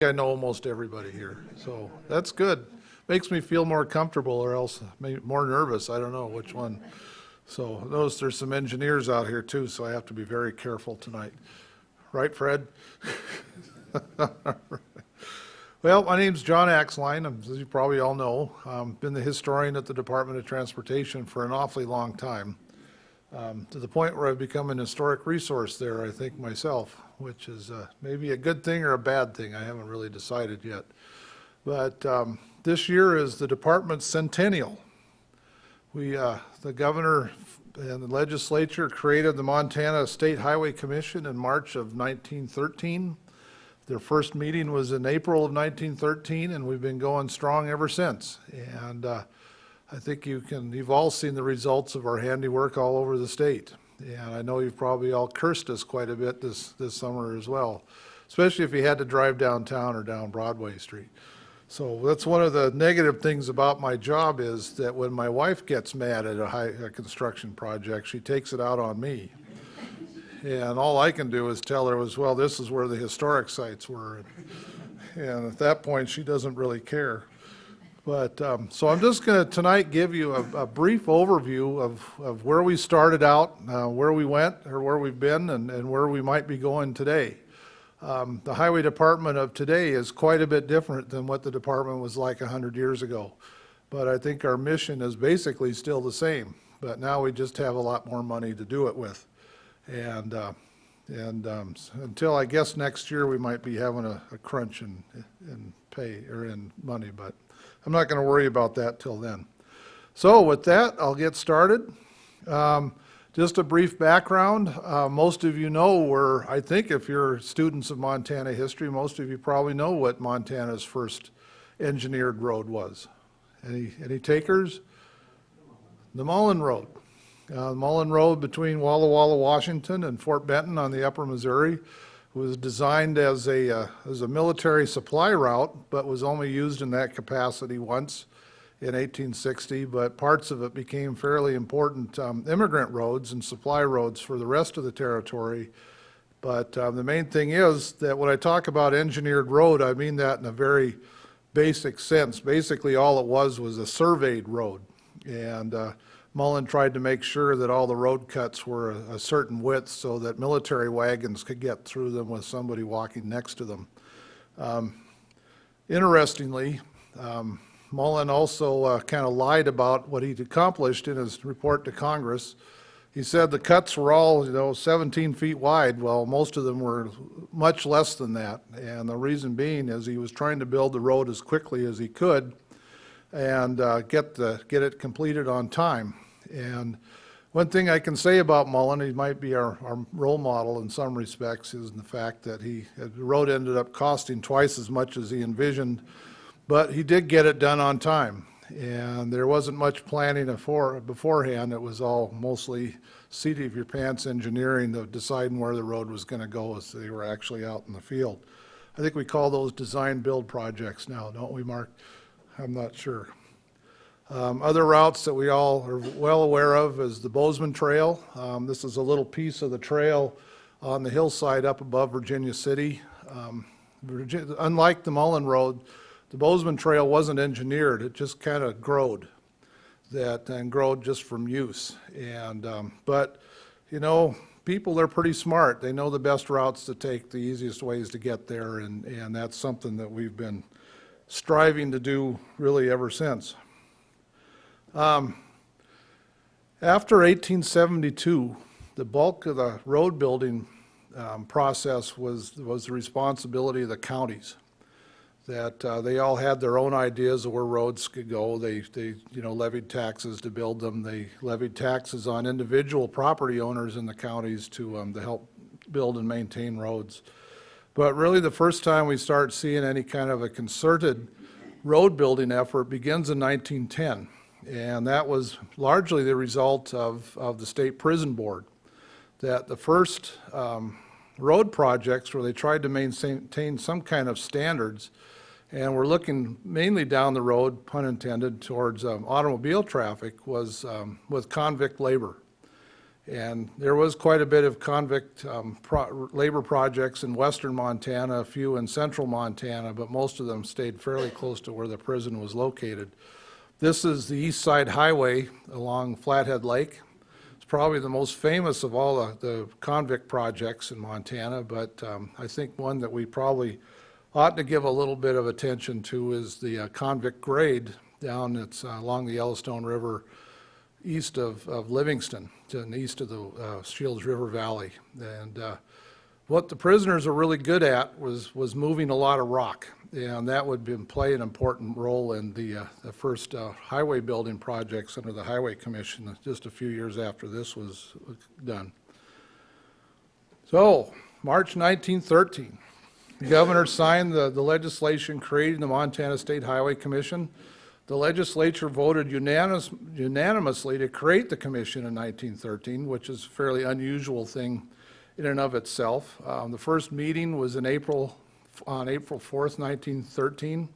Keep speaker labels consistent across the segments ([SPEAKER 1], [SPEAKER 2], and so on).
[SPEAKER 1] I know almost everybody here, so that's good. Makes me feel more comfortable, or else maybe more nervous. I don't know which one. So notice there's some engineers out here too, so I have to be very careful tonight. Right, Fred? Well, my name's Jon Axline. As you probably all know, been the historian at the Department of Transportation for an awfully long time, to the point where I've become an historic resource there, I think, myself, which is maybe a good thing or a bad thing. I haven't really decided yet. But this year is the department's centennial. The governor and the legislature created the Montana State Highway Commission in March of 1913. Their first meeting was in April of 1913, and we've been going strong ever since. And I think you've all seen the results of our handiwork all over the state. And I know you've probably all cursed us quite a bit this summer as well, especially if you had to drive downtown or down Broadway Street. So that's one of the negative things about my job, is that when my wife gets mad at a construction project, she takes it out on me. And all I can do is tell her well, this is where the historic sites were. And at that point, she doesn't really care. But so I'm just going to tonight give you a brief overview of where we started out, where we went, or where we've been, and where we might be going today. The highway department of today is quite a bit different than what the department was like 100 years ago. But I think our mission is basically still the same. But now we just have a lot more money to do it with. And until I guess next year, we might be having a crunch in pay or in money. But I'm not going to worry about that till then. So with that, I'll get started. Just a brief background. Most of you know I think if you're students of Montana history, most of you probably know what Montana's first engineered road was. Any takers? The Mullen Road. Mullen Road between Walla Walla, Washington and Fort Benton on the upper Missouri was designed as a military supply route, but was only used in that capacity once in 1860, but parts of it became fairly important immigrant roads and supply roads for the rest of the territory. But the main thing is that when I talk about engineered road, I mean that in a very basic sense. Basically, all it was a surveyed road. And Mullen tried to make sure that all the road cuts were a certain width so that military wagons could get through them with somebody walking next to them. Interestingly, Mullen also kind of lied about what he'd accomplished in his report to Congress. He said the cuts were all, 17 feet wide. Well, most of them were much less than that. And the reason being is he was trying to build the road as quickly as he could and get it completed on time. And one thing I can say about Mullen, he might be our role model in some respects, is in the fact that the road ended up costing twice as much as he envisioned, but he did get it done on time. And there wasn't much planning beforehand. It was all mostly seat of your pants engineering, deciding where the road was going to go as they were actually out in the field. I think we call those design build projects now, don't we, Mark? I'm not sure. Other routes that we all are well aware of is the Bozeman Trail. This is a little piece of the trail on the hillside up above Virginia City. Unlike the Mullen Road, the Bozeman Trail wasn't engineered. It just kind of growed just from use. And but people, they're pretty smart. They know the best routes to take, the easiest ways to get there, and that's something that we've been striving to do really ever since. After 1872, the bulk of the road building process was the responsibility of the counties. That they all had their own ideas of where roads could go. They levied taxes to build them. They levied taxes on individual property owners in the counties to help build and maintain roads. But really, the first time we start seeing any kind of a concerted road building effort begins in 1910. And that was largely the result of the State Prison Board. That the first road projects where they tried to maintain some kind of standards, and we're looking mainly down the road, pun intended, towards automobile traffic, was with convict labor. And there was quite a bit of convict labor projects in western Montana, a few in central Montana, but most of them stayed fairly close to where the prison was located. This is the East Side Highway along Flathead Lake. It's probably the most famous of all the convict projects in Montana, but I think one that we probably ought to give a little bit of attention to is the convict grade down that's along the Yellowstone River east of Livingston, to the east of the Shields River Valley. And what the prisoners are really good at was moving a lot of rock, and that would play an important role in the first highway building projects under the Highway Commission just a few years after this was done. So, March 1913, the governor signed the legislation creating the Montana State Highway Commission. The legislature voted unanimously to create the commission in 1913, which is a fairly unusual thing in and of itself. The first meeting was on April 4th, 1913,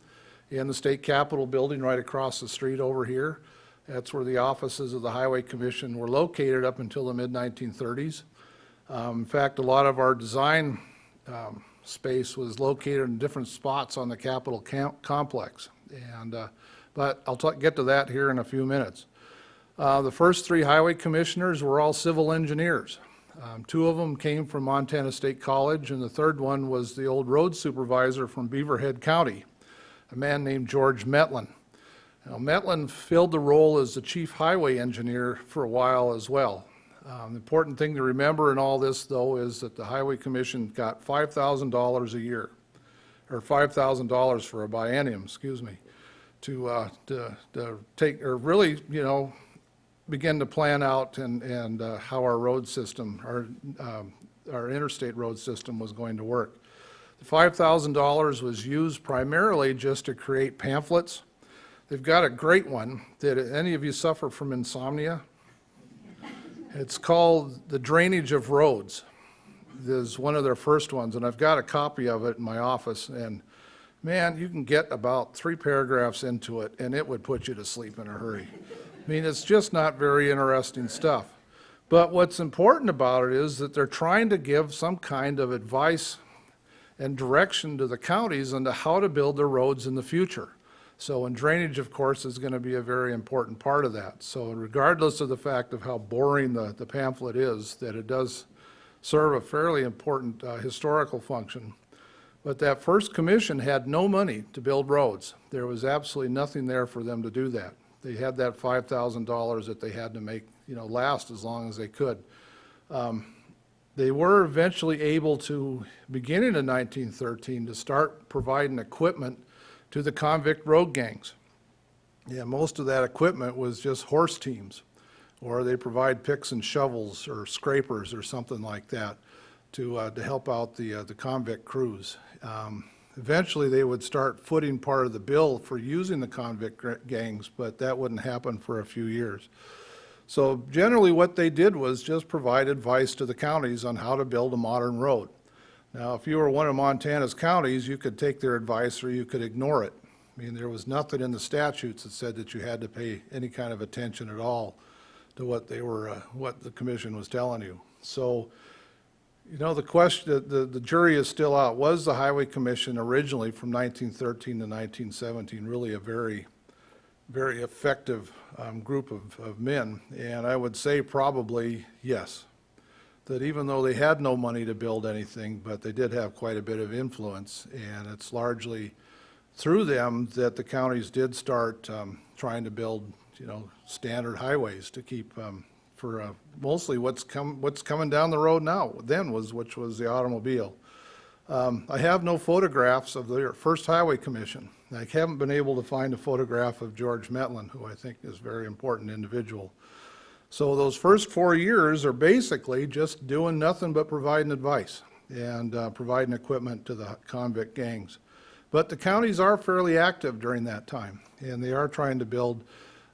[SPEAKER 1] in the state capitol building right across the street over here. That's where the offices of the Highway Commission were located up until the mid-1930s. In fact, a lot of our design space was located in different spots on the Capitol complex. But I'll get to that here in a few minutes. The first three highway commissioners were all civil engineers. Two of them came from Montana State College, and the third one was the old road supervisor from Beaverhead County, a man named George Metlin. Now, Metlin filled the role as the chief highway engineer for a while as well. The important thing to remember in all this, though, is that the Highway Commission got $5,000 a year, or $5,000 for a biennium, excuse me, to take, or really, begin to plan out and how our road system, our interstate road system was going to work. The $5,000 was used primarily just to create pamphlets. They've got a great one. Did any of you suffer from insomnia? It's called The Drainage of Roads. This is one of their first ones, and I've got a copy of it in my office, and man, you can get about 3 paragraphs into it, and it would put you to sleep in a hurry. I mean, it's just not very interesting stuff. But what's important about it is that they're trying to give some kind of advice and direction to the counties on how to build their roads in the future. So, and drainage, of course, is going to be a very important part of that. So regardless of the fact of how boring the pamphlet is, that it does serve a fairly important historical function. But that first commission had no money to build roads. There was absolutely nothing there for them to do that. They had that $5,000 that they had to make, last as long as they could. They were eventually able to, beginning in 1913, to start providing equipment to the convict road gangs. Yeah, most of that equipment was just horse teams, or they provide picks and shovels or scrapers or something like that to help out the convict crews. Eventually, they would start footing part of the bill for using the convict gangs, but that wouldn't happen for a few years. So generally what they did was just provide advice to the counties on how to build a modern road. Now, if you were one of Montana's counties, you could take their advice or you could ignore it. I mean, there was nothing in the statutes that said that you had to pay any kind of attention at all to what the commission was telling you. So, the question, the jury is still out. Was the Highway Commission originally from 1913 to 1917 really a very, very effective group of men? And I would say probably yes. That even though they had no money to build anything, but they did have quite a bit of influence, and it's largely through them that the counties did start trying to build, standard highways to keep for mostly what's coming down the road now. Which was the automobile. I have no photographs of the first Highway Commission. I haven't been able to find a photograph of George Metlin, who I think is a very important individual. So those first 4 years are basically just doing nothing but providing advice and providing equipment to the convict gangs. But the counties are fairly active during that time, and they are trying to build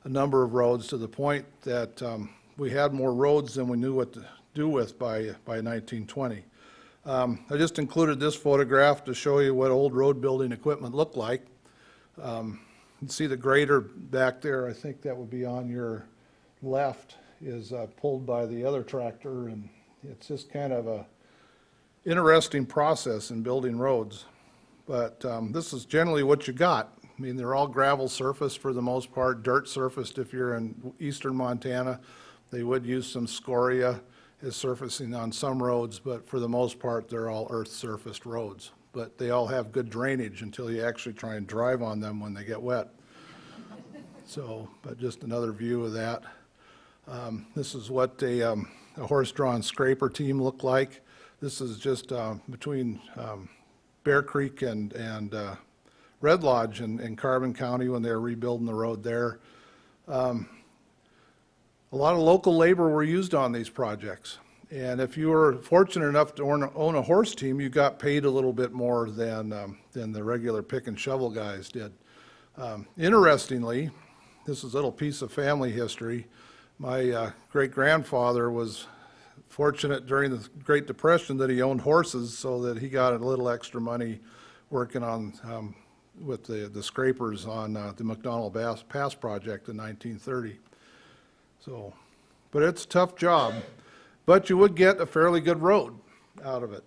[SPEAKER 1] a number of roads to the point that we had more roads than we knew what to do with by 1920. I just included this photograph to show you what old road building equipment looked like. You can see the grader back there. I think that would be on your left. is pulled by the other tractor, and it's just kind of a interesting process in building roads. But this is generally what you got. I mean, they're all gravel surfaced for the most part, dirt surfaced if you're in eastern Montana. They would use some scoria as surfacing on some roads, but for the most part, they're all earth surfaced roads. But they all have good drainage until you actually try and drive on them when they get wet. So, but just another view of that. This is what a horse-drawn scraper team looked like. This is just between Bear Creek and Red Lodge in Carbon County when they were rebuilding the road there. A lot of local labor were used on these projects. And if you were fortunate enough to own a horse team, you got paid a little bit more than the regular pick and shovel guys did. Interestingly, this is a little piece of family history. My great-grandfather was fortunate during the Great Depression that he owned horses, so that he got a little extra money working on with the scrapers on the McDonald Pass project in 1930. So, but it's a tough job, but you would get a fairly good road out of it.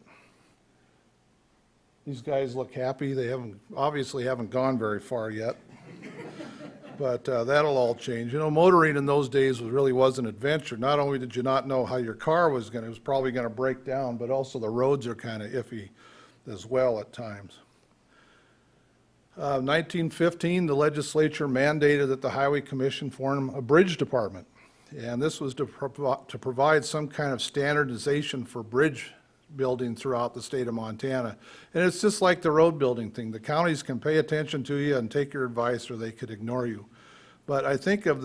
[SPEAKER 1] These guys look happy. They obviously haven't gone very far yet, but that'll all change. You know, motoring in those days really was an adventure. Not only did you not know how your car was probably going to break down, but also the roads are kind of iffy as well at times. 1915, the legislature mandated that the Highway Commission form a bridge department. And this was to provide some kind of standardization for bridge building throughout the state of Montana. And it's just like the road building thing. The counties can pay attention to you and take your advice, or they could ignore you. But I think of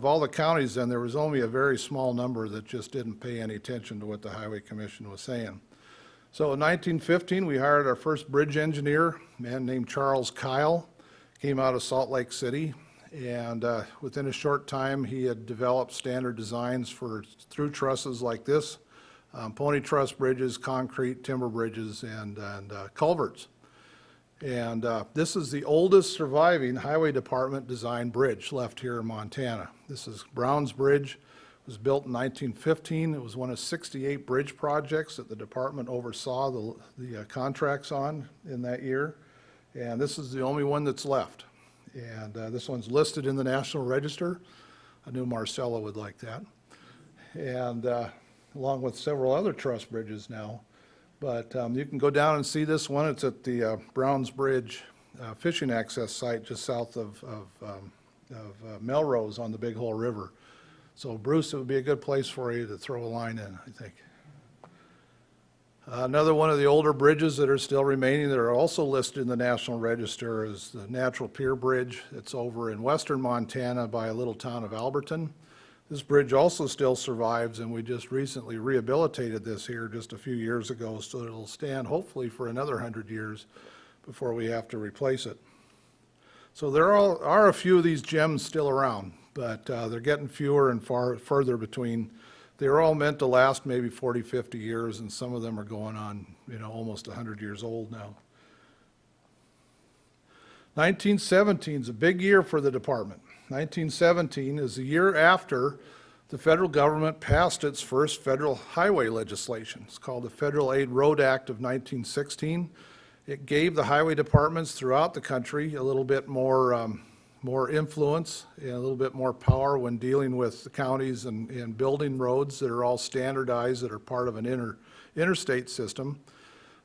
[SPEAKER 1] all the counties then, there was only a very small number that just didn't pay any attention to what the Highway Commission was saying. So in 1915, we hired our first bridge engineer, a man named Charles Kyle, came out of Salt Lake City, and within a short time, he had developed standard designs for through trusses like this, pony truss bridges, concrete, timber bridges, and culverts. And this is the oldest surviving Highway Department designed bridge left here in Montana. This is Brown's Bridge. It was built in 1915. It was one of 68 bridge projects that the department oversaw the contracts on in that year. And this is the only one that's left. And this one's listed in the National Register. I knew Marcella would like that. And along with several other truss bridges now. But you can go down and see this one. It's at the Browns Bridge fishing access site just south of Melrose on the Big Hole River. So Bruce, it would be a good place for you to throw a line in, I think. Another one of the older bridges that are still remaining that are also listed in the National Register is the Natural Pier Bridge. It's over in western Montana by a little town of Alberton. This bridge also still survives, and we just recently rehabilitated this here just a few years ago, so it'll stand hopefully for another 100 years before we have to replace it. So there are a few of these gems still around, but they're getting fewer and further between. They're all meant to last maybe 40, 50 years, and some of them are going on, almost 100 years old now. 1917 is a big year for the department. 1917 is the year after the federal government passed its first federal highway legislation. It's called the Federal Aid Road Act of 1916. It gave the highway departments throughout the country a little bit more influence and a little bit more power when dealing with the counties and building roads that are all standardized, that are part of an interstate system.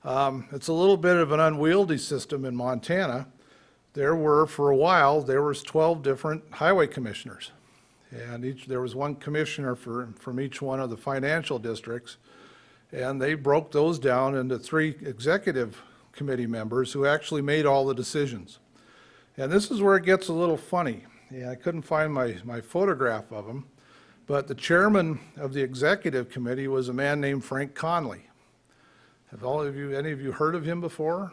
[SPEAKER 1] It's a little bit of an unwieldy system in Montana. For a while, there was 12 different highway commissioners. And there was one commissioner from each one of the financial districts. And they broke those down into 3 executive committee members who actually made all the decisions. And this is where it gets a little funny. I couldn't find my photograph of him, but the chairman of the executive committee was a man named Frank Conley. Have any of you heard of him before?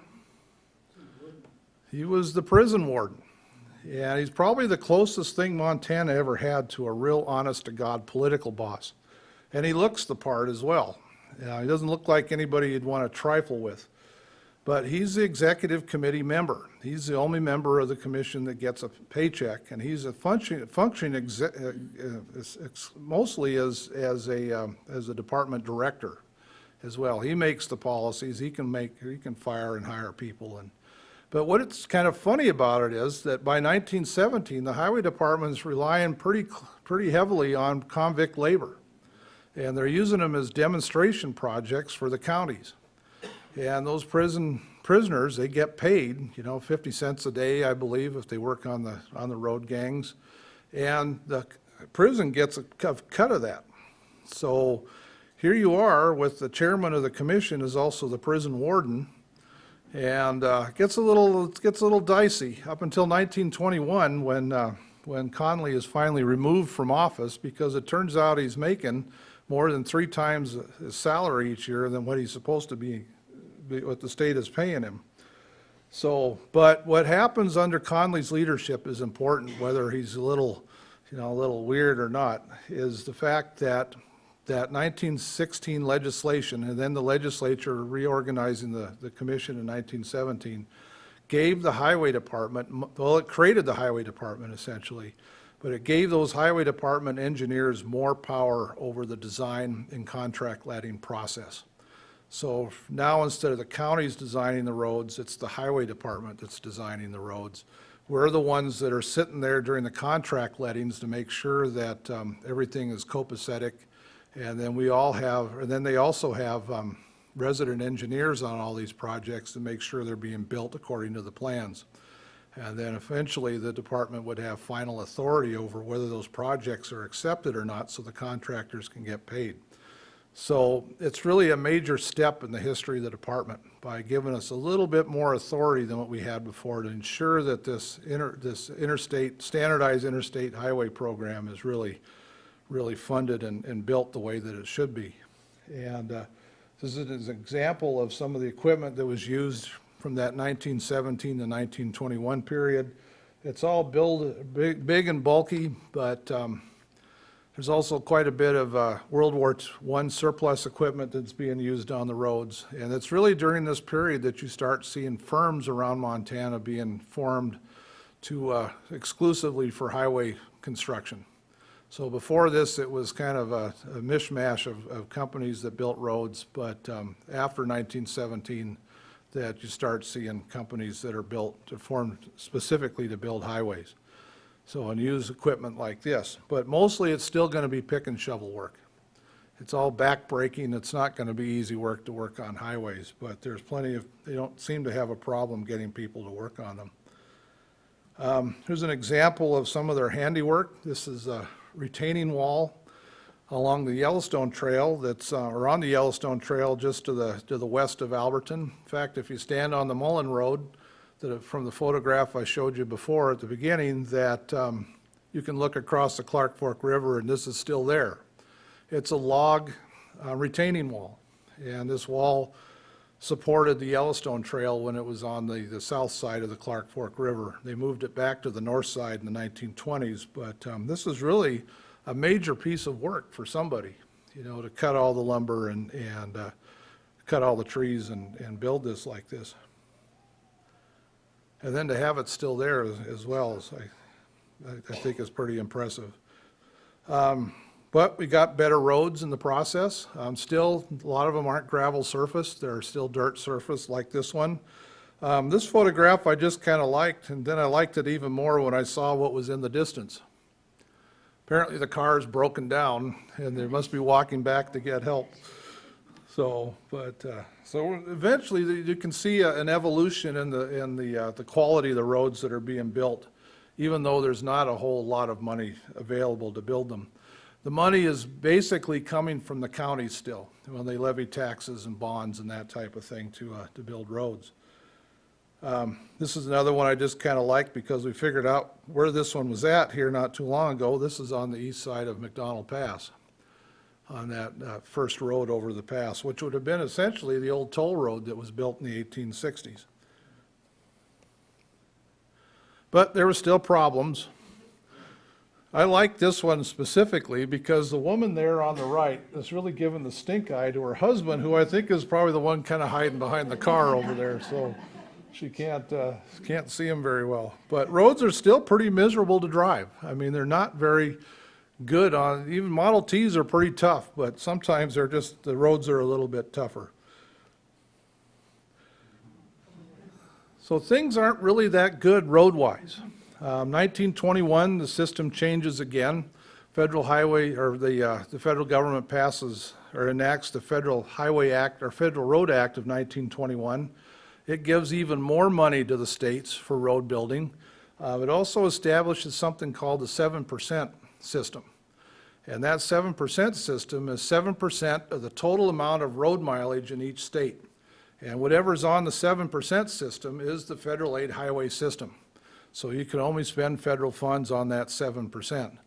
[SPEAKER 1] He was the prison warden. And he's probably the closest thing Montana ever had to a real honest-to-God political boss. And he looks the part as well. He doesn't look like anybody you'd want to trifle with. But he's the executive committee member. He's the only member of the commission that gets a paycheck, and he's a functioning mostly as a department director as well. He makes the policies. He can fire and hire people. But what's kind of funny about it is that by 1917, the highway department's relying pretty heavily on convict labor, and they're using them as demonstration projects for the counties. And those prisoners, they get paid, 50 cents a day, I believe, if they work on the road gangs. And the prison gets a cut of that. So here you are with the chairman of the commission is also the prison warden. And it gets a little dicey up until 1921 when Conley is finally removed from office, because it turns out he's making more than 3 times his salary each year than what he's supposed to be, what the state is paying him. So, but what happens under Conley's leadership is important, whether he's a little weird or not, is the fact that 1916 legislation, and then the legislature reorganizing the commission in 1917, gave the highway department, well, it created the highway department essentially, but it gave those highway department engineers more power over the design and contract letting process. So now instead of the counties designing the roads, it's the highway department that's designing the roads. We're the ones that are sitting there during the contract lettings to make sure that everything is copacetic. And then they also have resident engineers on all these projects to make sure they're being built according to the plans. And then eventually the department would have final authority over whether those projects are accepted or not, so the contractors can get paid. So it's really a major step in the history of the department by giving us a little bit more authority than what we had before to ensure that this standardized interstate highway program is really funded and built the way that it should be. And this is an example of some of the equipment that was used from that 1917 to 1921 period. It's all big and bulky, but there's also quite a bit of World War I surplus equipment that's being used on the roads. And it's really during this period that you start seeing firms around Montana being formed to exclusively for highway construction. So before this, it was kind of a mishmash of companies that built roads, but after 1917, that you start seeing companies that are formed specifically to build highways. So, and use equipment like this, but mostly it's still going to be pick and shovel work. It's all back-breaking. It's not going to be easy work to work on highways, but there's they don't seem to have a problem getting people to work on them. Here's an example of some of their handiwork. This is a retaining wall along the Yellowstone Trail or on the Yellowstone Trail just to the west of Alberton. In fact, if you stand on the Mullen Road, from the photograph I showed you before at the beginning, that you can look across the Clark Fork River, and this is still there. It's a log retaining wall, and this wall supported the Yellowstone Trail when it was on the south side of the Clark Fork River. They moved it back to the north side in the 1920s, but this is really a major piece of work for somebody, to cut all the lumber and cut all the trees and build this like this. And then to have it still there as well, I think is pretty impressive. But we got better roads in the process. Still, a lot of them aren't gravel surface. They're still dirt surface like this one. This photograph I just kind of liked, and then I liked it even more when I saw what was in the distance. Apparently the car is broken down, and they must be walking back to get help. So eventually you can see an evolution in the quality of the roads that are being built, even though there's not a whole lot of money available to build them. The money is basically coming from the counties still, when they levy taxes and bonds and that type of thing to build roads. This is another one I just kind of liked because we figured out where this one was at here not too long ago. This is on the east side of McDonald Pass, on that first road over the pass, which would have been essentially the old toll road that was built in the 1860s. But there were still problems. I like this one specifically because the woman there on the right is really giving the stink eye to her husband, who I think is probably the one kind of hiding behind the car over there, so she can't see him very well. But roads are still pretty miserable to drive. I mean, they're not very good on, even Model Ts are pretty tough, but sometimes they're just, the roads are a little bit tougher. So things aren't really that good road-wise. 1921, the system changes again. Federal highway, or the federal government passes or enacts the Federal Highway Act or Federal Road Act of 1921. It gives even more money to the states for road building. It also establishes something called the 7% system. And that 7% system is 7% of the total amount of road mileage in each state. And whatever's on the 7% system is the federal aid highway system. So you can only spend federal funds on that 7%.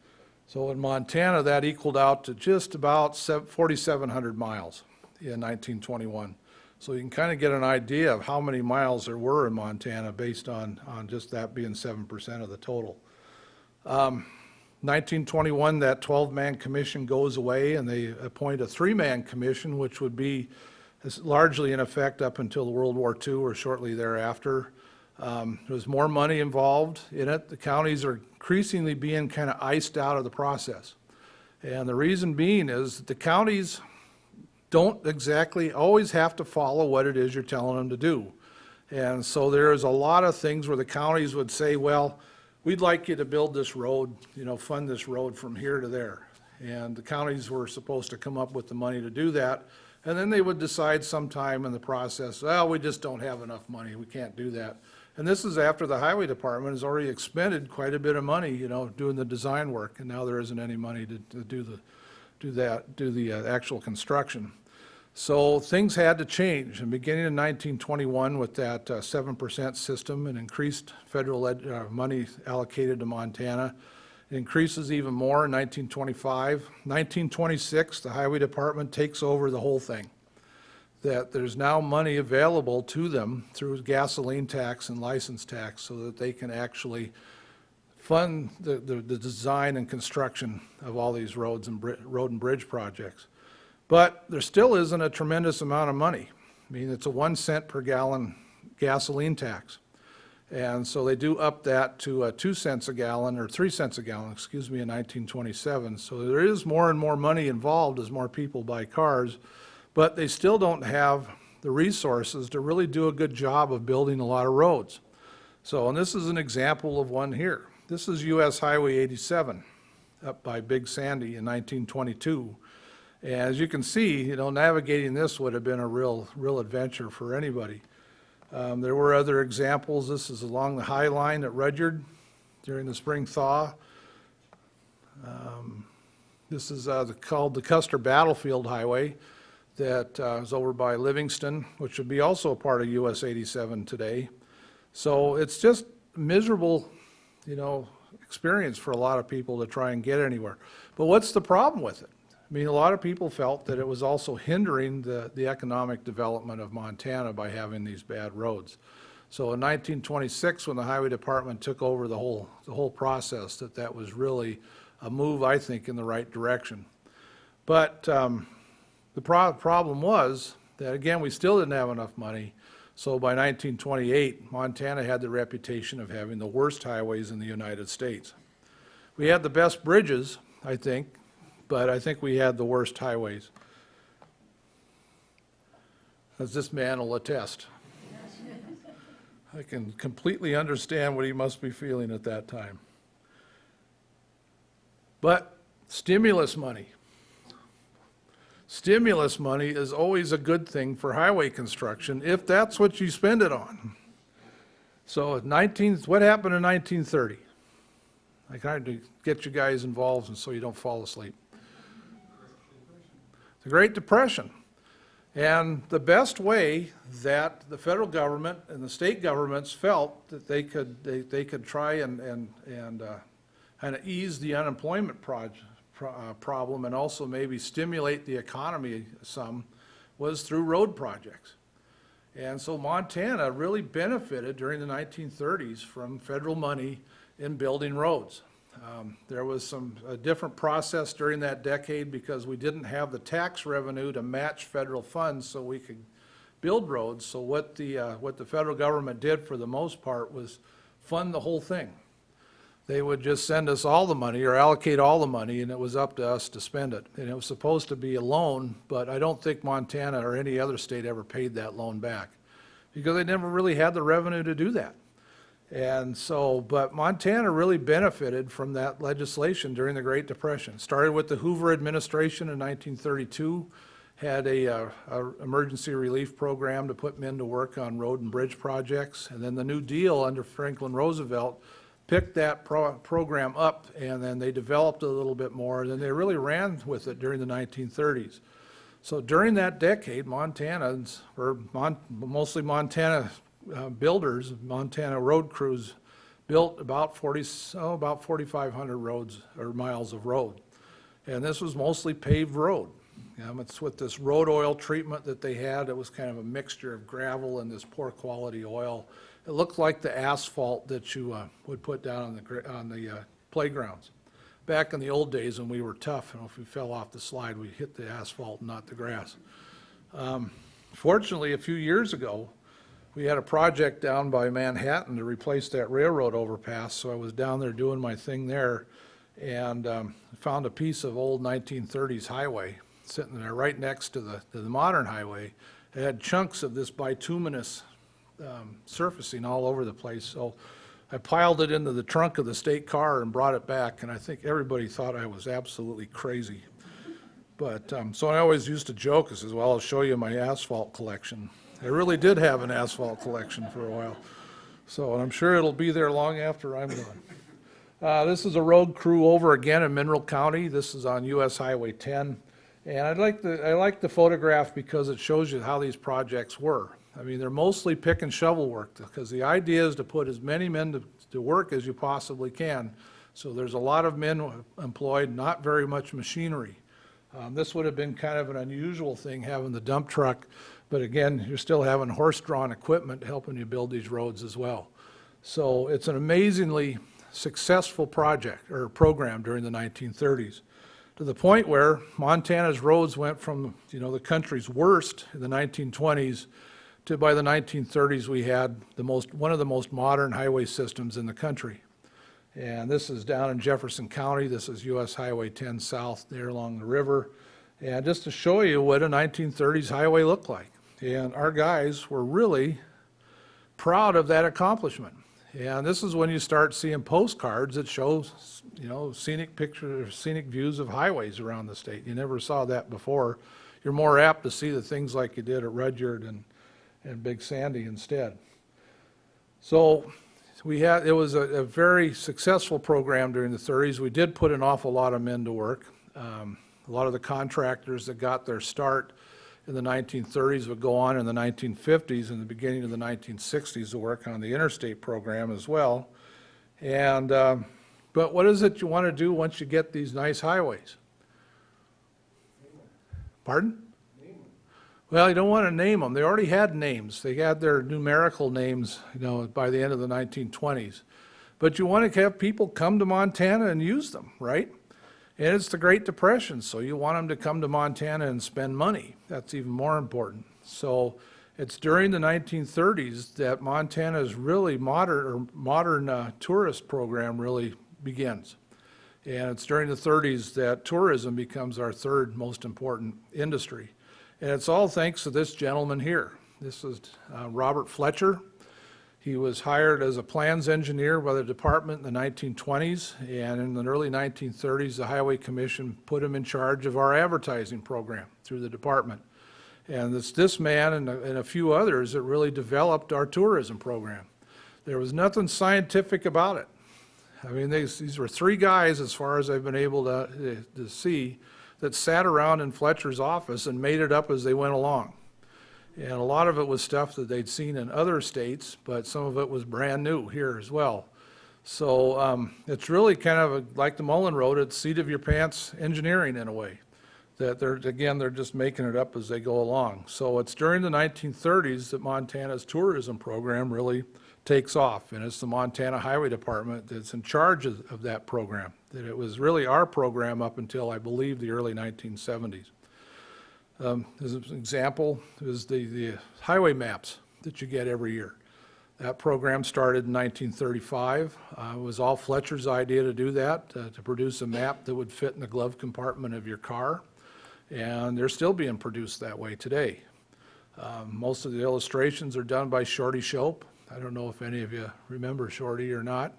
[SPEAKER 1] So in Montana, that equaled out to just about 4,700 miles in 1921. So you can kind of get an idea of how many miles there were in Montana based on just that being 7% of the total. 1921, that 12-man commission goes away and they appoint a 3-man commission, which would be largely in effect up until World War II or shortly thereafter. There was more money involved in it. The counties are increasingly being kind of iced out of the process. And the reason being is that the counties don't exactly always have to follow what it is you're telling them to do. And so there's a lot of things where the counties would say, well, we'd like you to build this road, fund this road from here to there. And the counties were supposed to come up with the money to do that. And then they would decide sometime in the process, well, we just don't have enough money, we can't do that. And this is after the highway department has already expended quite a bit of money, doing the design work, and now there isn't any money to do the actual construction. So things had to change. And beginning in 1921 with that 7% system and increased federal money allocated to Montana, it increases even more in 1925. 1926, the highway department takes over the whole thing. That there's now money available to them through gasoline tax and license tax so that they can actually fund the design and construction of all these roads and road and bridge projects. But there still isn't a tremendous amount of money. I mean, it's a 1 cent per gallon gasoline tax. And so they do up that to 2 cents a gallon, or 3 cents a gallon, excuse me, in 1927. So there is more and more money involved as more people buy cars, but they still don't have the resources to really do a good job of building a lot of roads. So, and this is an example of one here. This is US Highway 87 up by Big Sandy in 1922. And as you can see, navigating this would have been a real adventure for anybody. There were other examples. This is along the High Line at Rudyard during the spring thaw. This is called the Custer Battlefield Highway that is over by Livingston, which would be also a part of US 87 today. So it's just miserable, experience for a lot of people to try and get anywhere. But what's the problem with it? I mean, a lot of people felt that it was also hindering the economic development of Montana by having these bad roads. So in 1926, when the highway department took over the whole process, that was really a move, I think, in the right direction. But the problem was that, again, we still didn't have enough money. So by 1928, Montana had the reputation of having the worst highways in the United States. We had the best bridges, I think, but I think we had the worst highways, as this man will attest. I can completely understand what he must be feeling at that time. But stimulus money. Stimulus money is always a good thing for highway construction if that's what you spend it on. So what happened in 1930? I kind of get you guys involved and so you don't fall asleep. The Great Depression. And the best way that the federal government and the state governments felt that they could try and kind of ease the unemployment problem and also maybe stimulate the economy some was through road projects. And so Montana really benefited during the 1930s from federal money in building roads. There was a different process during that decade because we didn't have the tax revenue to match federal funds so we could build roads. So what the federal government did for the most part was fund the whole thing. They would just send us all the money or allocate all the money, and it was up to us to spend it. And it was supposed to be a loan, but I don't think Montana or any other state ever paid that loan back because they never really had the revenue to do that. And so, but Montana really benefited from that legislation during the Great Depression. Started with the Hoover administration in 1932, had a emergency relief program to put men to work on road and bridge projects. And then the New Deal under Franklin Roosevelt picked that program up, and then they developed it a little bit more. And then they really ran with it during the 1930s. So during that decade, Montanans, or mostly Montana builders, Montana road crews, built about 4,500 roads or miles of road. And this was mostly paved road. It's with this road oil treatment that they had. It was kind of a mixture of gravel and this poor quality oil. It looked like the asphalt that you would put down on the playgrounds. Back in the old days when we were tough, if we fell off the slide, we hit the asphalt, not the grass. Fortunately, a few years ago, we had a project down by Manhattan to replace that railroad overpass, so I was down there doing my thing there and found a piece of old 1930s highway sitting there right next to the modern highway. It had chunks of this bituminous surfacing all over the place, so I piled it into the trunk of the state car and brought it back, and I think everybody thought I was absolutely crazy. But so I always used to joke, I says, well, I'll show you my asphalt collection. I really did have an asphalt collection for a while. So, and I'm sure it'll be there long after I'm gone. This is a road crew over again in Mineral County. This is on US Highway 10. And I like the photograph because it shows you how these projects were. I mean, they're mostly pick and shovel work because the idea is to put as many men to work as you possibly can. So there's a lot of men employed, not very much machinery. This would have been kind of an unusual thing, having the dump truck. But again, you're still having horse-drawn equipment helping you build these roads as well. So it's an amazingly successful project or program during the 1930s, to the point where Montana's roads went from, the country's worst in the 1920s to by the 1930s we had one of the most modern highway systems in the country. And this is down in Jefferson County. This is US Highway 10 South there along the river. And just to show you what a 1930s highway looked like. And our guys were really proud of that accomplishment. And this is when you start seeing postcards that show, scenic pictures, scenic views of highways around the state. You never saw that before. You're more apt to see the things like you did at Rudyard and Big Sandy instead. So it was a very successful program during the 30s. We did put an awful lot of men to work. A lot of the contractors that got their start in the 1930s would go on in the 1950s and the beginning of the 1960s to work on the interstate program as well. And but what is it you want to do once you get these nice highways? Pardon? Well, you don't want to name them. They already had names. They had their numerical names, by the end of the 1920s. But you want to have people come to Montana and use them, right? And it's the Great Depression, so you want them to come to Montana and spend money. That's even more important. So it's during the 1930s that Montana's really modern tourist program really begins. And it's during the 30s that tourism becomes our third most important industry. And it's all thanks to this gentleman here. This is Robert Fletcher. He was hired as a plans engineer by the department in the 1920s, and in the early 1930s, the Highway Commission put him in charge of our advertising program through the department. And it's this man and a few others that really developed our tourism program. There was nothing scientific about it. I mean, these were three guys, as far as I've been able to see, that sat around in Fletcher's office and made it up as they went along. And a lot of it was stuff that they'd seen in other states, but some of it was brand new here as well. So it's really kind of like the Mullen Road, it's seat of your pants engineering in a way. That they're just making it up as they go along. So it's during the 1930s that Montana's tourism program really takes off, and it's the Montana Highway Department that's in charge of that program. That it was really our program up until, I believe, the early 1970s. As an example is the highway maps that you get every year. That program started in 1935. It was all Fletcher's idea to do that, to produce a map that would fit in the glove compartment of your car. And they're still being produced that way today. Most of the illustrations are done by Shorty Shope. I don't know if any of you remember Shorty or not.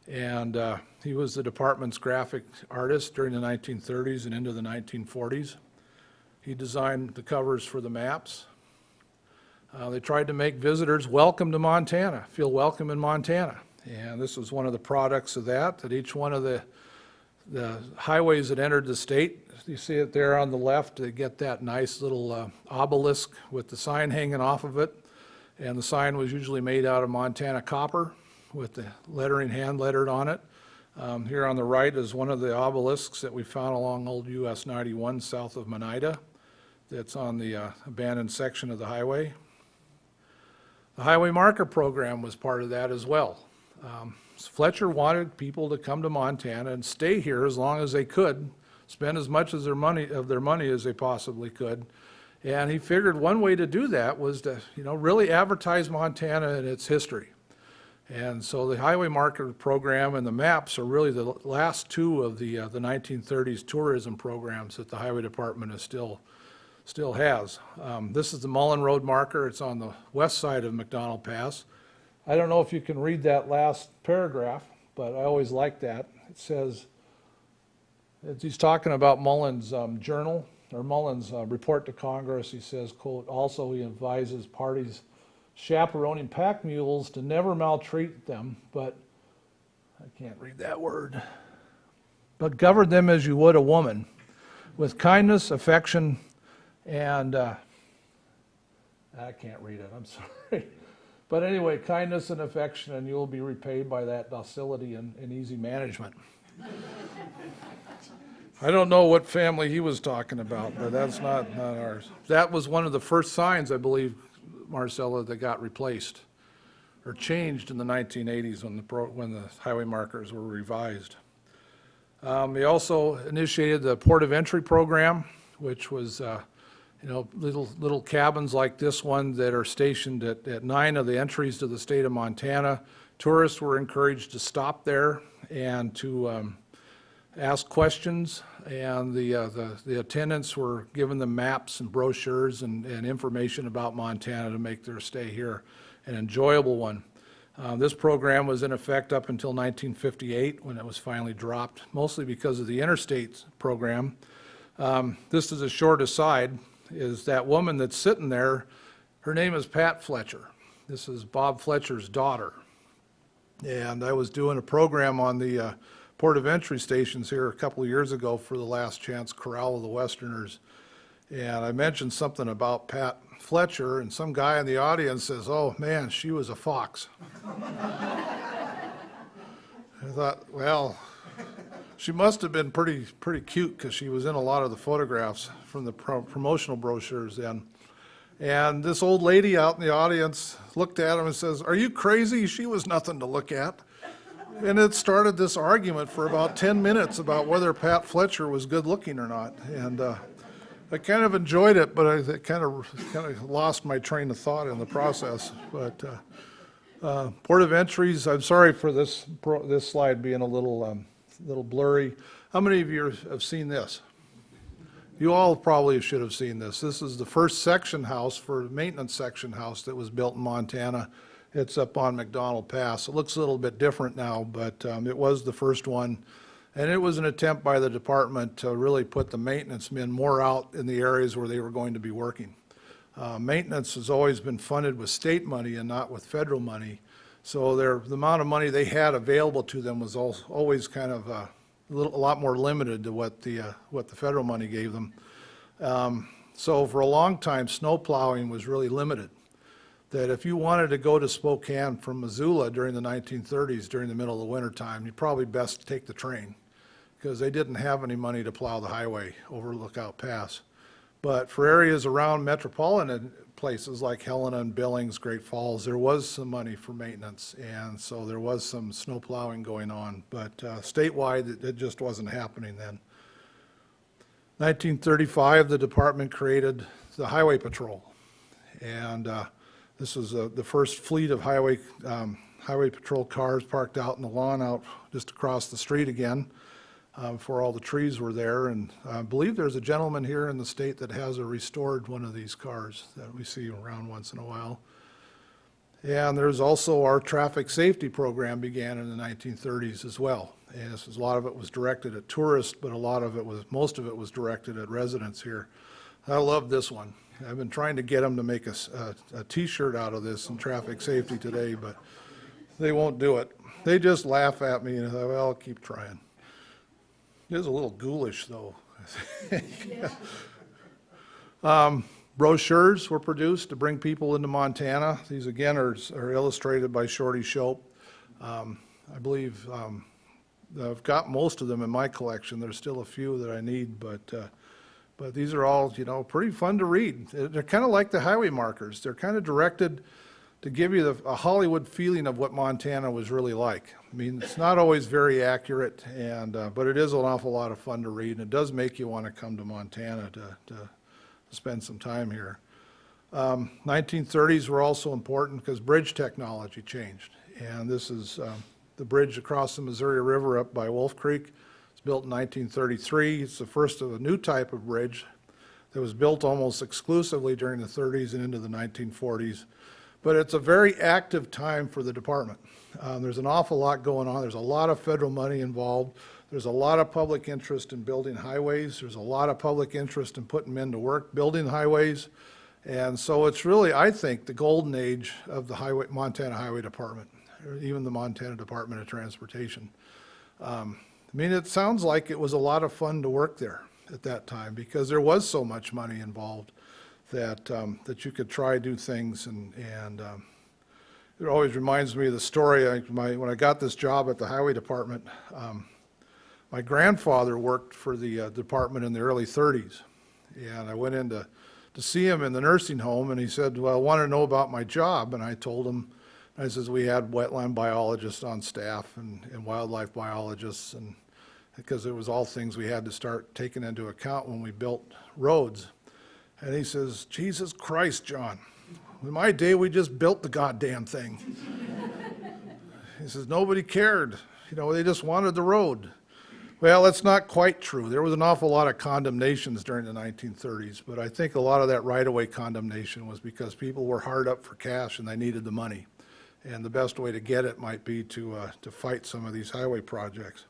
[SPEAKER 1] And he was the department's graphic artist during the 1930s and into the 1940s. He designed the covers for the maps. They tried to make visitors welcome to Montana, feel welcome in Montana. And this was one of the products of that each one of the highways that entered the state, you see it there on the left, they get that nice little obelisk with the sign hanging off of it. And the sign was usually made out of Montana copper with the lettering hand lettered on it. Here on the right is one of the obelisks that we found along old US 91 south of Monida. That's on the abandoned section of the highway. The highway marker program was part of that as well. Fletcher wanted people to come to Montana and stay here as long as they could, spend as much of their money as they possibly could. And he figured one way to do that was to, really advertise Montana and its history. And so the highway marker program and the maps are really the last two of the 1930s tourism programs that the highway department is still has. This is the Mullen Road marker. It's on the west side of McDonald Pass. I don't know if you can read that last paragraph, but I always like that. It says, he's talking about Mullen's journal, or Mullen's report to Congress. He says, quote, also he advises parties chaperoning pack mules to never maltreat them, but, I can't read that word, but govern them as you would a woman, with kindness, affection, and I can't read it, I'm sorry. But anyway, kindness and affection, and you'll be repaid by that docility and easy management. I don't know what family he was talking about, but that's not ours. That was one of the first signs, I believe, Marcella, that got replaced or changed in the 1980s when the highway markers were revised. He also initiated the port of entry program, which was little cabins like this one that are stationed at 9 of the entries to the state of Montana. Tourists were encouraged to stop there and to ask questions, and the attendants were given them maps and brochures and information about Montana to make their stay here an enjoyable one. This program was in effect up until 1958 when it was finally dropped, mostly because of the interstate program. This is a short aside, is that woman that's sitting there, her name is Pat Fletcher. This is Bob Fletcher's daughter. And I was doing a program on the port of entry stations here a couple of years ago for the Last Chance Corral of the Westerners. And I mentioned something about Pat Fletcher, and some guy in the audience says, oh man, she was a fox. I thought, well, she must have been pretty cute because she was in a lot of the photographs from the promotional brochures then. And this old lady out in the audience looked at him and says, are you crazy? She was nothing to look at. And it started this argument for about 10 minutes about whether Pat Fletcher was good looking or not. And I kind of enjoyed it, but I kind of lost my train of thought in the process. But port of entries, I'm sorry for this slide being a little blurry. How many of you have seen this? You all probably should have seen this. This is the first section house maintenance section house that was built in Montana. It's up on McDonald Pass. It looks a little bit different now, but it was the first one. And it was an attempt by the department to really put the maintenance men more out in the areas where they were going to be working. Maintenance has always been funded with state money and not with federal money. So the amount of money they had available to them was always kind of a lot more limited to what the federal money gave them. So for a long time, snow plowing was really limited. That if you wanted to go to Spokane from Missoula during the 1930s, during the middle of the winter time, you'd probably best take the train because they didn't have any money to plow the highway over Lookout Pass. But for areas around metropolitan places like Helena and Billings, Great Falls, there was some money for maintenance, and so there was some snow plowing going on. But statewide, it just wasn't happening then. 1935, the department created the Highway Patrol, and this was the first fleet of highway patrol cars parked out in the lawn out just across the street again before all the trees were there. And I believe there's a gentleman here in the state that has a restored one of these cars that we see around once in a while. And there's also our traffic safety program began in the 1930s as well. And a lot of it was directed at tourists, but most of it was directed at residents here. I love this one. I've been trying to get them to make a t-shirt out of this in traffic safety today, but they won't do it. They just laugh at me and say, well, I'll keep trying. It is a little ghoulish though. Brochures were produced to bring people into Montana. These again are illustrated by Shorty Shope. I believe I've got most of them in my collection. There's still a few that I need, but these are all, pretty fun to read. They're kind of like the highway markers. They're kind of directed to give you a Hollywood feeling of what Montana was really like. I mean, it's not always very accurate, but it is an awful lot of fun to read, and it does make you want to come to Montana to spend some time here. 1930s were also important because bridge technology changed, and this is the bridge across the Missouri River up by Wolf Creek. It's built in 1933. It's the first of a new type of bridge that was built almost exclusively during the 30s and into the 1940s. But it's a very active time for the department. There's an awful lot going on. There's a lot of federal money involved. There's a lot of public interest in building highways. There's a lot of public interest in putting men to work building highways. And so it's really, I think, the golden age of the Montana Highway Department, or even the Montana Department of Transportation. It sounds like it was a lot of fun to work there at that time because there was so much money involved that you could try to do things. And it always reminds me of the story. When I got this job at the Highway Department, my grandfather worked for the department in the early 30s. And I went in to see him in the nursing home, and he said, well, I want to know about my job. And I told him, I says, we had wetland biologists on staff and wildlife biologists, and because it was all things we had to start taking into account when we built roads. And he says, Jesus Christ, John, in my day we just built the goddamn thing. He says, nobody cared. They just wanted the road. Well, that's not quite true. There was an awful lot of condemnations during the 1930s, but I think a lot of that right-of-way condemnation was because people were hard up for cash and they needed the money. And the best way to get it might be to fight some of these highway projects.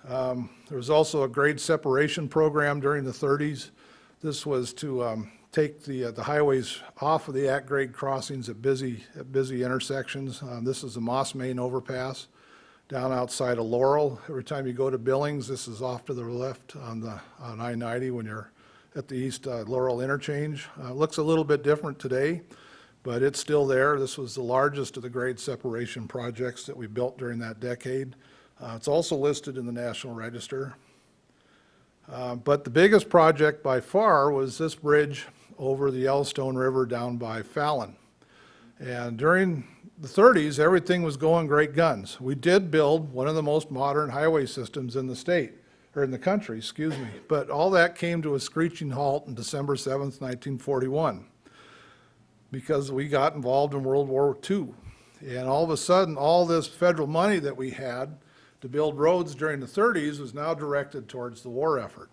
[SPEAKER 1] There was also a grade separation program during the 30s. This was to take the highways off of the at-grade crossings at busy intersections. This is the Moss Main overpass down outside of Laurel. Every time you go to Billings, this is off to the left on I-90 when you're at the East Laurel interchange. Looks a little bit different today, but it's still there. This was the largest of the grade separation projects that we built during that decade. It's also listed in the National Register. But the biggest project by far was this bridge over the Yellowstone River down by Fallon. And during the 30s, everything was going great guns. We did build one of the most modern highway systems in the state, or in the country, excuse me. But all that came to a screeching halt on December 7th, 1941, because we got involved in World War II. And all of a sudden, all this federal money that we had to build roads during the 30s was now directed towards the war effort.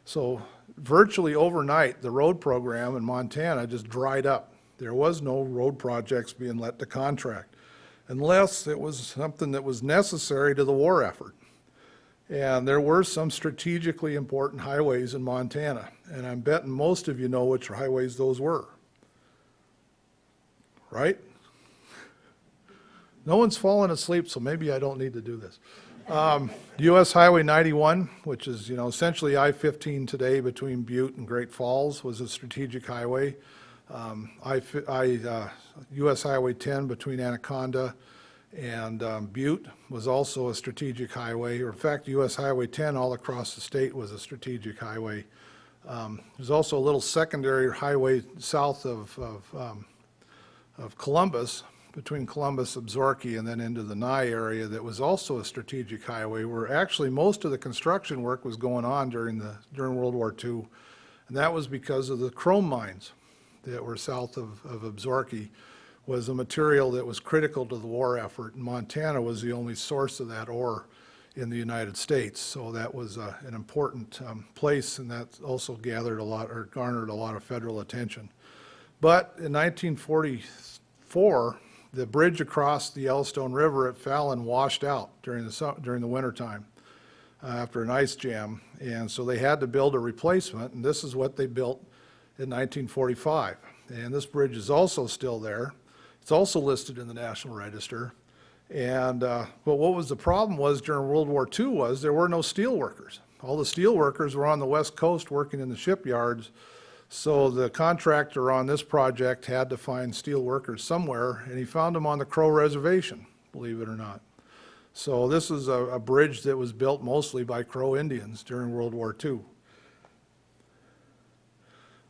[SPEAKER 1] So virtually overnight, the road program in Montana just dried up. There was no road projects being let to contract unless it was something that was necessary to the war effort. And there were some strategically important highways in Montana, and I'm betting most of you know which highways those were, right? No one's fallen asleep, so maybe I don't need to do this. US Highway 91, which is essentially I-15 today between Butte and Great Falls, was a strategic highway. US Highway 10 between Anaconda and Butte was also a strategic highway. Or in fact, US Highway 10 all across the state was a strategic highway. There's also a little secondary highway south of Columbus, between Columbus, Absaroka, and then into the Nye area that was also a strategic highway where actually most of the construction work was going on during World War II. And that was because of the chrome mines that were south of Absaroka was a material that was critical to the war effort. And Montana was the only source of that ore in the United States. So that was an important place, and that also garnered a lot of federal attention. But in 1944, the bridge across the Yellowstone River at Fallon washed out during the wintertime after an ice jam. And so they had to build a replacement, and this is what they built in 1945. And this bridge is also still there. It's also listed in the National Register. And but what was the problem was during World War II was there were no steel workers. All the steel workers were on the West Coast working in the shipyards. So the contractor on this project had to find steel workers somewhere, and he found them on the Crow Reservation, believe it or not. So this is a bridge that was built mostly by Crow Indians during World War II.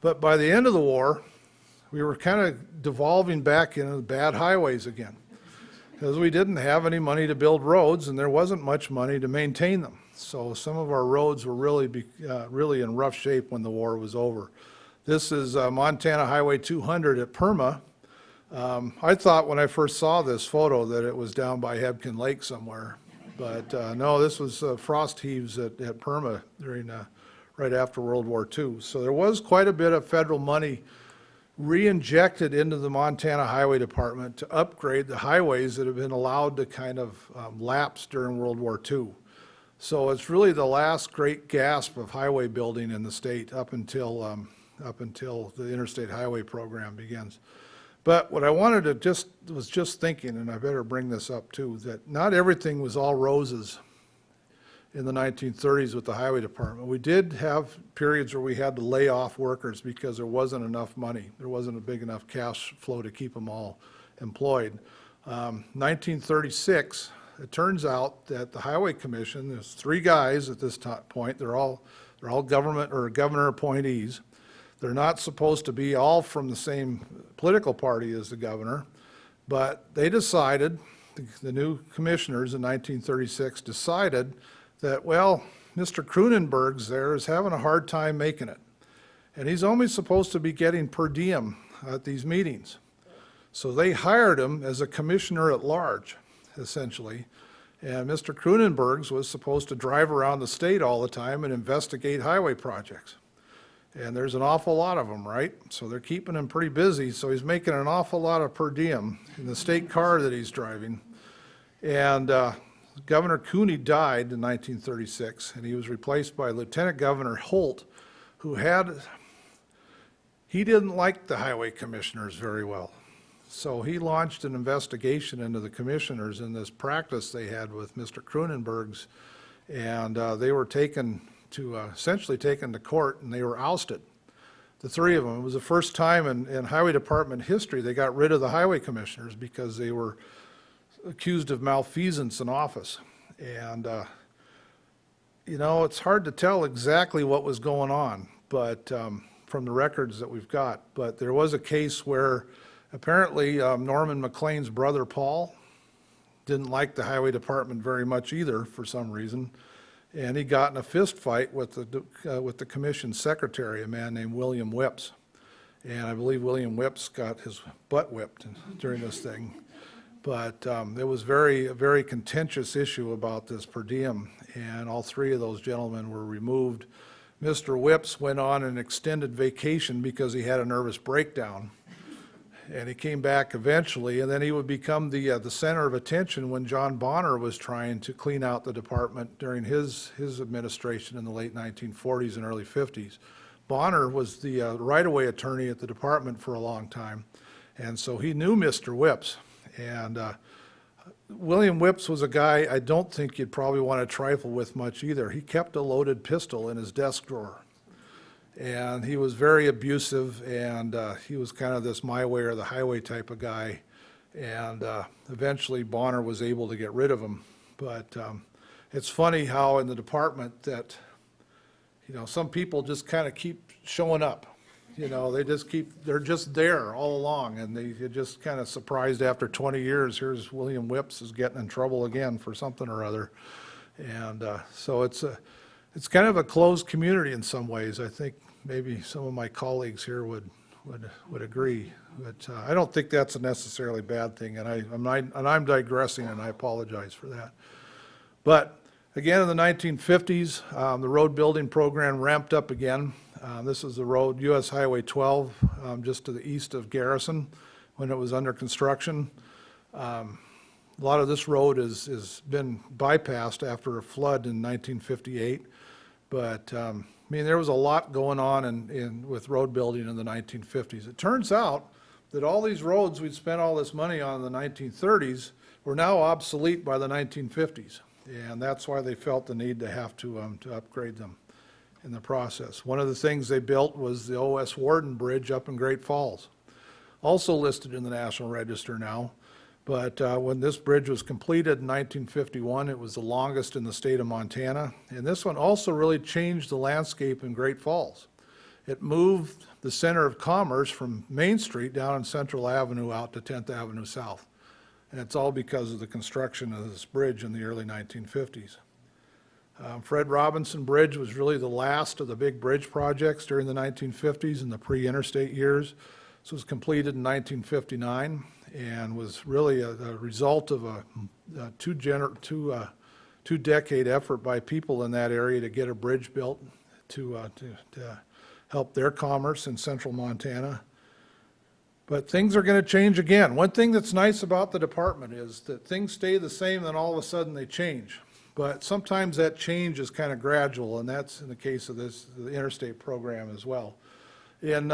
[SPEAKER 1] But by the end of the war, we were kind of devolving back into bad highways again, because we didn't have any money to build roads, and there wasn't much money to maintain them. So some of our roads were really in rough shape when the war was over. This is Montana Highway 200 at Perma. I thought when I first saw this photo that it was down by Hebgen Lake somewhere, but no, this was frost heaves at Perma during right after World War II. So there was quite a bit of federal money re-injected into the Montana Highway Department to upgrade the highways that have been allowed to kind of lapse during World War II. So it's really the last great gasp of highway building in the state up until the Interstate Highway Program begins. But what I wanted to was just thinking, and I better bring this up too, that not everything was all roses in the 1930s with the Highway Department. We did have periods where we had to lay off workers because there wasn't enough money. There wasn't a big enough cash flow to keep them all employed. 1936, it turns out that the Highway Commission, there's 3 guys at this point, they're all government or governor appointees. They're not supposed to be all from the same political party as the governor, but they decided, the new commissioners in 1936 decided that, well, Mr. Kroonenberg's there is having a hard time making it. And he's only supposed to be getting per diem at these meetings. So they hired him as a commissioner at large, essentially. And Mr. Kroonenberg's was supposed to drive around the state all the time and investigate highway projects. And there's an awful lot of them, right? So they're keeping him pretty busy, so he's making an awful lot of per diem in the state car that he's driving. And Governor Cooney died in 1936, and he was replaced by Lieutenant Governor Holt, who he didn't like the highway commissioners very well. So he launched an investigation into the commissioners in this practice they had with Mr. Kroonenberg's, and they were essentially taken to court, and they were ousted. The 3 of them. It was the first time in Highway Department history they got rid of the highway commissioners because they were accused of malfeasance in office. And you know, it's hard to tell exactly what was going on, but from the records that we've got. But there was a case where apparently Norman McLean's brother Paul didn't like the Highway Department very much either for some reason, and he got in a fist fight with the commission secretary, a man named William Whipps. And I believe William Whipps got his butt whipped during this thing. But there was a very contentious issue about this per diem, and all 3 of those gentlemen were removed. Mr. Whipps went on an extended vacation because he had a nervous breakdown, and he came back eventually, and then he would become the center of attention when John Bonner was trying to clean out the department during his administration in the late 1940s and early 50s. Bonner was the right-of-way attorney at the department for a long time, and so he knew Mr. Whipps. And William Whipps was a guy I don't think you'd probably want to trifle with much either. He kept a loaded pistol in his desk drawer. And he was very abusive, and he was kind of this my way or the highway type of guy. And eventually Bonner was able to get rid of him. But it's funny how in the department that, you know, some people just kind of keep showing up. You know, they're just there all along, and you're just kind of surprised after 20 years, here's William Whips is getting in trouble again for something or other. And so it's kind of a closed community in some ways. I think maybe some of my colleagues here would agree, but I don't think that's a necessarily bad thing, and I'm digressing, and I apologize for that. But again, in the 1950s, the road building program ramped up again. This is the road, US Highway 12, just to the east of Garrison, when it was under construction. A lot of this road has been bypassed after a flood in 1958, but I mean, there was a lot going on with road building in the 1950s. It turns out that all these roads we'd spent all this money on in the 1930s were now obsolete by the 1950s, and that's why they felt the need to have to upgrade them in the process. One of the things they built was the O.S. Warden Bridge up in Great Falls, also listed in the National Register now. But when this bridge was completed in 1951, it was the longest in the state of Montana. And this one also really changed the landscape in Great Falls. It moved the center of commerce from Main Street down on Central Avenue out to 10th Avenue South. And it's all because of the construction of this bridge in the early 1950s. Fred Robinson Bridge was really the last of the big bridge projects during the 1950s and the pre-interstate years. This was completed in 1959 and was really a result of a two-decade effort by people in that area to get a bridge built to help their commerce in central Montana. But things are going to change again. One thing that's nice about the department is that things stay the same, then all of a sudden they change. But sometimes that change is kind of gradual, and that's in the case of the interstate program as well. In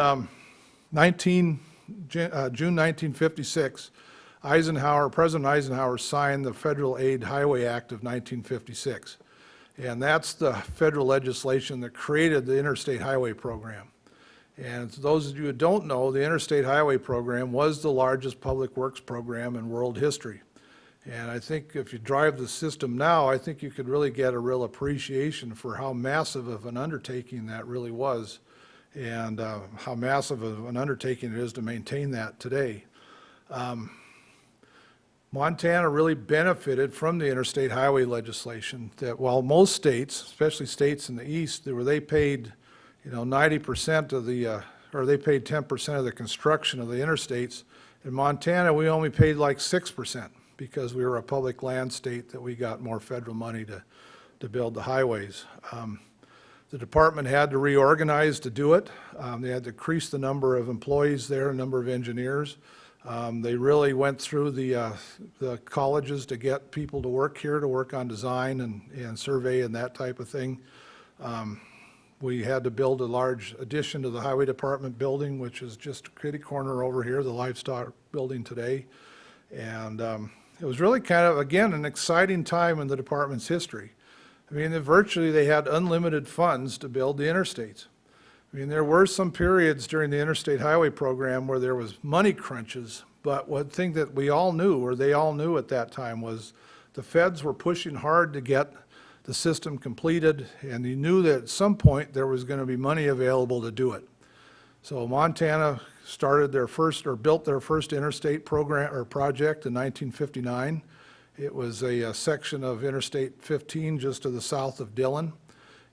[SPEAKER 1] June 1956, President Eisenhower signed the Federal Aid Highway Act of 1956. And that's the federal legislation that created the Interstate Highway Program. And to those of you who don't know, the Interstate Highway Program was the largest public works program in world history. And I think if you drive the system now, I think you could really get a real appreciation for how massive of an undertaking that really was, and how massive of an undertaking it is to maintain that today. Montana really benefited from the interstate highway legislation, that while most states, especially states in the east, where they paid 90% of the, or they paid 10% of the construction of the interstates, in Montana we only paid like 6%. Because we were a public land state, that we got more federal money to build the highways. The department had to reorganize to do it. They had to increase the number of employees there, a number of engineers. They really went through the colleges to get people to work here, to work on design and survey and that type of thing. We had to build a large addition to the highway department building, which is just kitty corner over here, the livestock building today. And it was really kind of, again, an exciting time in the department's history. I mean, virtually they had unlimited funds to build the interstates. I mean, there were some periods during the Interstate Highway Program where there was money crunches, but one thing that we all knew, or they all knew at that time, was the feds were pushing hard to get the system completed, and you knew that at some point there was going to be money available to do it. So Montana started their first, or built their first interstate program or project in 1959. It was a section of Interstate 15 just to the south of Dillon,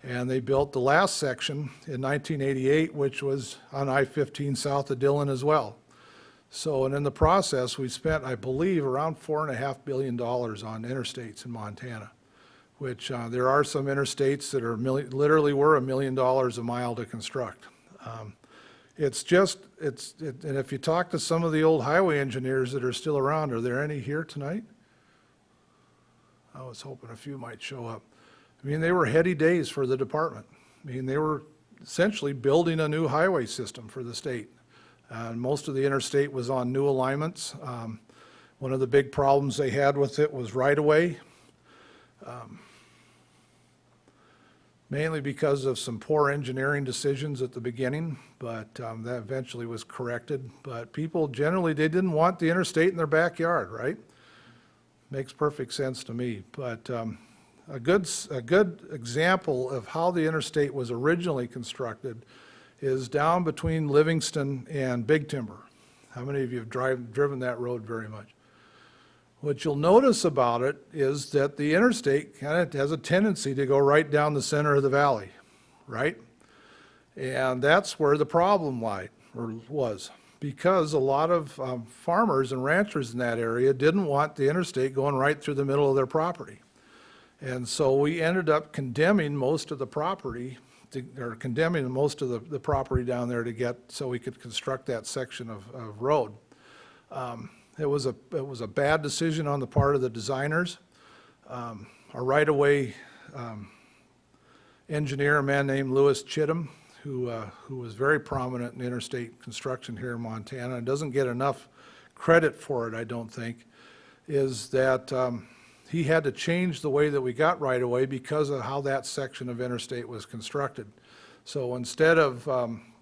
[SPEAKER 1] and they built the last section in 1988, which was on I-15 south of Dillon as well. So, and in the process, we spent, I believe, around $4.5 billion on interstates in Montana, which there are some interstates that are literally were $1 million a mile to construct. It's just, and if you talk to some of the old highway engineers that are still around, are there any here tonight? I was hoping a few might show up. I mean, they were heady days for the department. I mean, they were essentially building a new highway system for the state. And most of the interstate was on new alignments. One of the big problems they had with it was right-of-way. Mainly because of some poor engineering decisions at the beginning, but that eventually was corrected. But people generally, they didn't want the interstate in their backyard, right? Makes perfect sense to me. But a good example of how the interstate was originally constructed is down between Livingston and Big Timber. How many of you have driven that road very much? What you'll notice about it is that the interstate kind of has a tendency to go right down the center of the valley, right? And that's where the problem was, because a lot of farmers and ranchers in that area didn't want the interstate going right through the middle of their property. And so we ended up condemning most of the property, condemning most of the property down there so we could construct that section of road. It was a bad decision on the part of the designers. A right-of-way engineer, a man named Lewis Chittum, who was very prominent in interstate construction here in Montana and doesn't get enough credit for it, I don't think, is that he had to change the way that we got right-of-way because of how that section of interstate was constructed. So instead of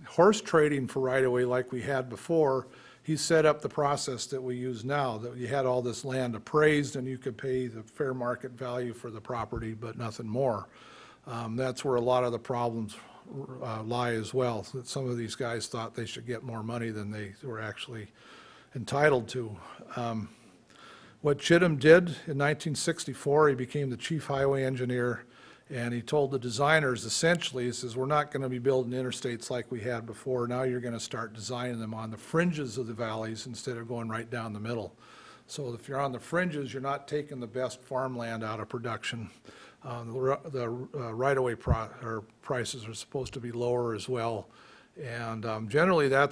[SPEAKER 1] horse trading for right-of-way like we had before, he set up the process that we use now, that you had all this land appraised and you could pay the fair market value for the property, but nothing more. That's where a lot of the problems lie as well. That some of these guys thought they should get more money than they were actually entitled to. What Chittum did in 1964, he became the chief highway engineer, and he told the designers essentially, he says, we're not going to be building interstates like we had before. Now you're going to start designing them on the fringes of the valleys instead of going right down the middle. So if you're on the fringes, you're not taking the best farmland out of production. The right-of-way prices are supposed to be lower as well. And generally that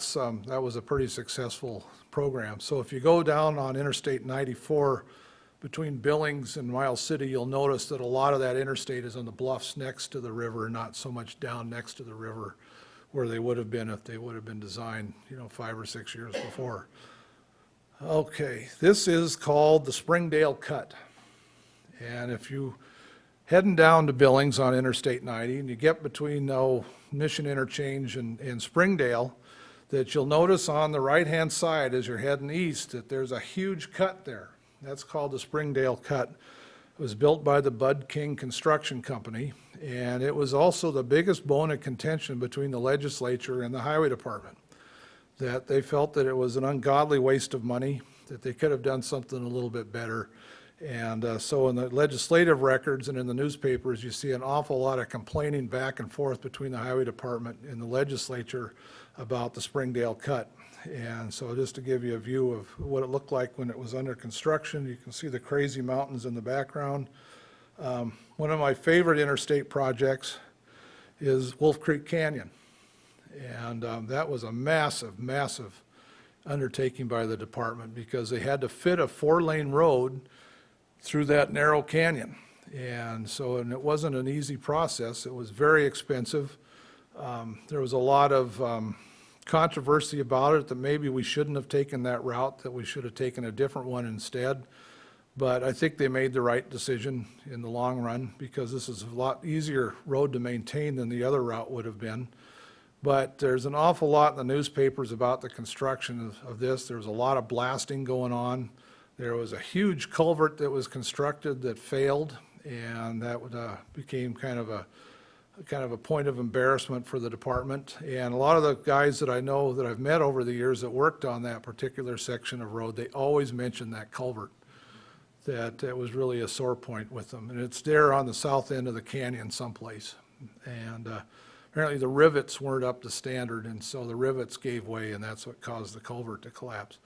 [SPEAKER 1] was a pretty successful program. So if you go down on Interstate 94 between Billings and Miles City, you'll notice that a lot of that interstate is on the bluffs next to the river, not so much down next to the river where they would have been if they would have been designed, 5 or 6 years before. Okay, this is called the Springdale Cut. And if you heading down to Billings on Interstate 90 and you get between Mission Interchange and Springdale, that you'll notice on the right-hand side as you're heading east that there's a huge cut there. That's called the Springdale Cut. It was built by the Bud King Construction Company, and it was also the biggest bone of contention between the legislature and the highway department, that they felt that it was an ungodly waste of money, that they could have done something a little bit better. And so in the legislative records and in the newspapers, you see an awful lot of complaining back and forth between the highway department and the legislature about the Springdale Cut. And so just to give you a view of what it looked like when it was under construction, you can see the crazy mountains in the background. One of my favorite interstate projects is Wolf Creek Canyon. And that was a massive, massive undertaking by the department because they had to fit a 4-lane road through that narrow canyon. And it wasn't an easy process. It was very expensive. There was a lot of controversy about it, that maybe we shouldn't have taken that route, that we should have taken a different one instead. But I think they made the right decision in the long run because this is a lot easier road to maintain than the other route would have been. But there's an awful lot in the newspapers about the construction of this. There was a lot of blasting going on. There was a huge culvert that was constructed that failed, and that became kind of a point of embarrassment for the department. And a lot of the guys that I know that I've met over the years that worked on that particular section of road, they always mention that culvert, that it was really a sore point with them. And it's there on the south end of the canyon someplace. And apparently the rivets weren't up to standard, and so the rivets gave way, and that's what caused the culvert to collapse.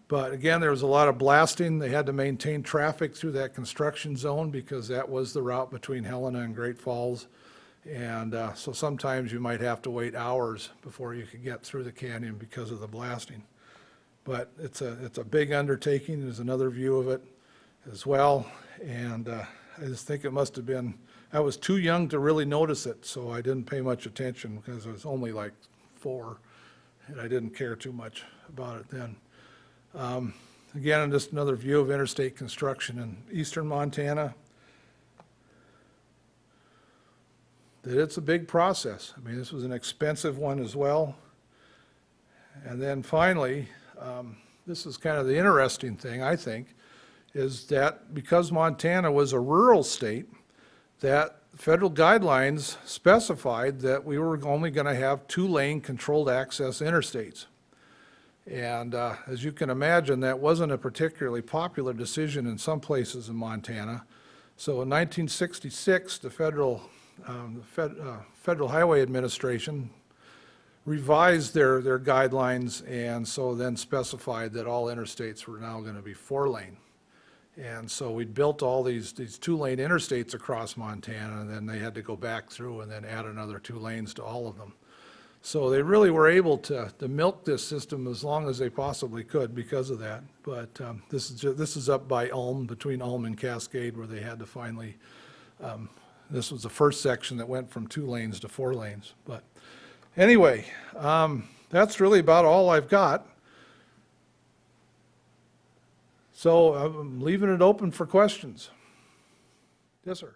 [SPEAKER 1] But again, there was a lot of blasting. They had to maintain traffic through that construction zone because that was the route between Helena and Great Falls. And so sometimes you might have to wait hours before you could get through the canyon because of the blasting. But it's a big undertaking. There's another view of it as well. And I just think it must have been, I was too young to really notice it, so I didn't pay much attention because I was only like 4, and I didn't care too much about it then. Again, just another view of interstate construction in eastern Montana. That it's a big process. I mean, this was an expensive one as well. And then finally, this is kind of the interesting thing, I think, is that because Montana was a rural state, that federal guidelines specified that we were only going to have 2-lane controlled access interstates. And as you can imagine, that wasn't a particularly popular decision in some places in Montana. So in 1966, the Federal Highway Administration revised their guidelines, and so then specified that all interstates were now going to be 4-lane. And so we built all these 2-lane interstates across Montana, and then they had to go back through and then add another 2 lanes to all of them. So they really were able to milk this system as long as they possibly could because of that. But this is up by Ulm, between Ulm and Cascade, where they had to finally, this was the first section that went from 2 lanes to 4 lanes. But anyway, that's really about all I've got. So I'm leaving it open for questions. Yes, sir.